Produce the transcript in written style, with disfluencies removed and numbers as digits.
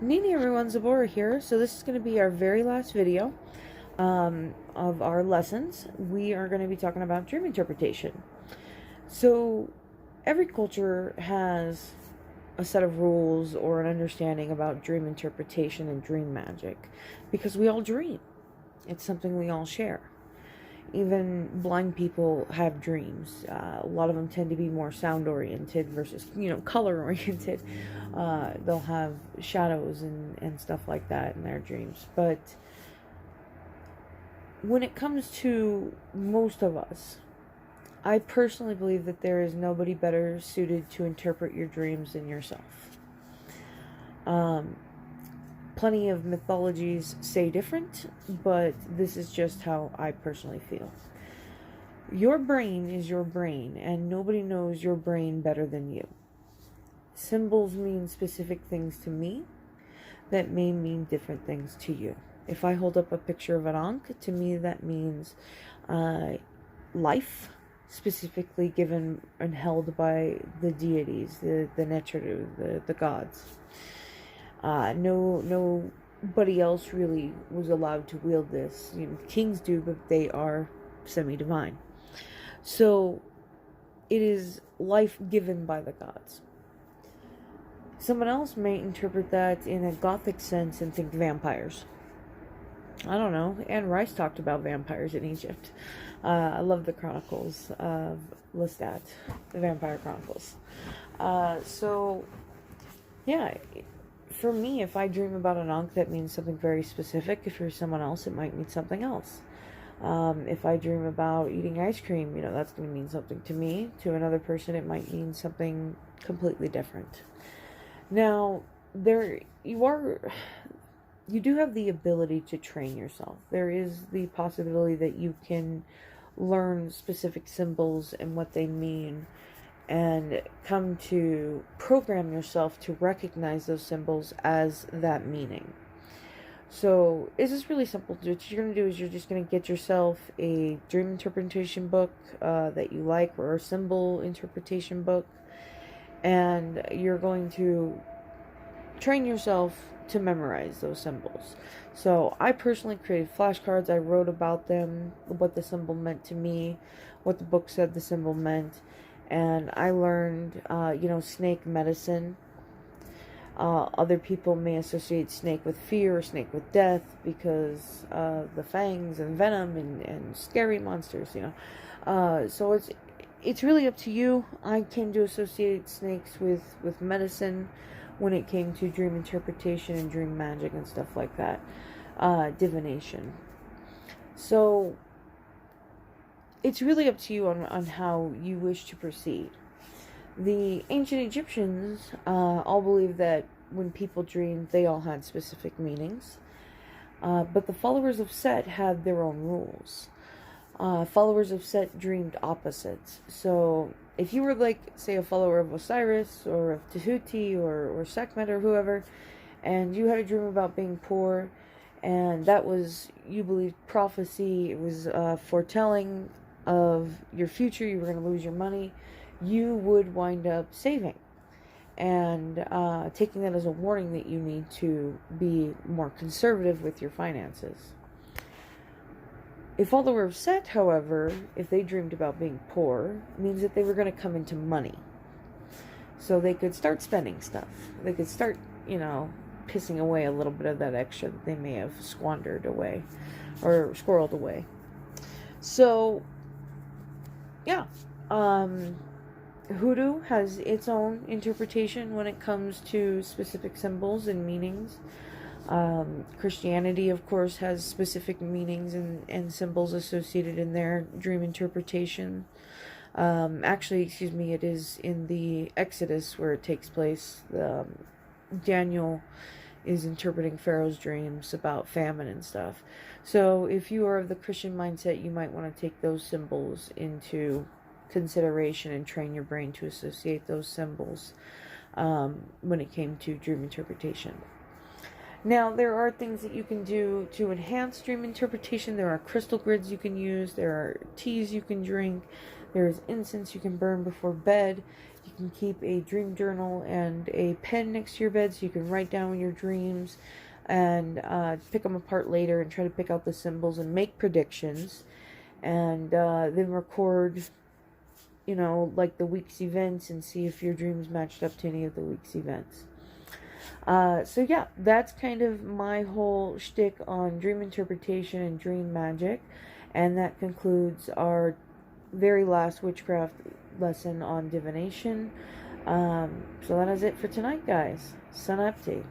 Nini everyone, Zabora here. So this is going to be our very last video of our lessons. We are going to be talking about dream interpretation. So every culture has a set of rules or an understanding about dream interpretation and dream magic because we all dream. It's something we all share. Even blind people have dreams. A lot of them tend to be more sound oriented versus, color oriented. They'll have shadows and stuff like that in their dreams. But when it comes to most of us, I personally believe that there is nobody better suited to interpret your dreams than yourself. Plenty of mythologies say different, but this is just how I personally feel. Your brain is your brain, and nobody knows your brain better than you. Symbols mean specific things to me that may mean different things to you. If I hold up a picture of an Ankh, to me that means life, specifically given and held by the deities, the Necheru, the gods. Nobody else really was allowed to wield this. Kings do, but they are semi-divine. So it is life given by the gods. Someone else may interpret that in a gothic sense and think vampires. I don't know. Anne Rice talked about vampires in Egypt. I love the Chronicles of Lestat, the Vampire Chronicles. Yeah. For me, if I dream about an Ankh, that means something very specific. If you're someone else, it might mean something else. If I dream about eating ice cream, that's going to mean something to me. To another person, it might mean something completely different. Now, you do have the ability to train yourself. There is the possibility that you can learn specific symbols and what they mean and come to program yourself to recognize those symbols as that meaning. So it's just really simple. What you're going to do is you're just going to get yourself a dream interpretation book that you like, or a symbol interpretation book, and you're going to train yourself to memorize those symbols. So I personally created flashcards. I wrote about them, what the symbol meant to me, what the book said the symbol meant, and I learned, snake medicine. Other people may associate snake with fear or snake with death because of the fangs and venom and scary monsters, So it's really up to you. I came to associate snakes with medicine when it came to dream interpretation and dream magic and stuff like that. Divination. So it's really up to you on how you wish to proceed. The ancient Egyptians all believed that when people dreamed, they all had specific meanings. But the followers of Set had their own rules. Followers of Set dreamed opposites. So if you were, say, a follower of Osiris or of Tahuti or Sekhmet or whoever, and you had a dream about being poor, and that was, you believed, prophecy, it was foretelling of your future, you were going to lose your money, you would wind up saving and taking that as a warning that you need to be more conservative with your finances. A follower of Set, however, if they dreamed about being poor, means that they were going to come into money. So they could start spending stuff. They could start, pissing away a little bit of that extra that they may have squandered away or squirreled away. So, yeah. Hoodoo has its own interpretation when it comes to specific symbols and meanings. Christianity, of course, has specific meanings and symbols associated in their dream interpretation. It is in the Exodus where it takes place. Daniel is interpreting Pharaoh's dreams about famine and stuff. So if you are of the Christian mindset, you might want to take those symbols into consideration and train your brain to associate those symbols when it came to dream interpretation. Now, there are things that you can do to enhance dream interpretation. There are crystal grids you can use. There are teas you can drink. There is incense you can burn before bed. You can keep a dream journal and a pen next to your bed so you can write down your dreams and pick them apart later and try to pick out the symbols and make predictions. And then record, you know, like the week's events and see if your dreams matched up to any of the week's events. So yeah, that's kind of my whole shtick on dream interpretation and dream magic. And that concludes our very last witchcraft lesson on divination. So that is it for tonight, guys. Sun Update.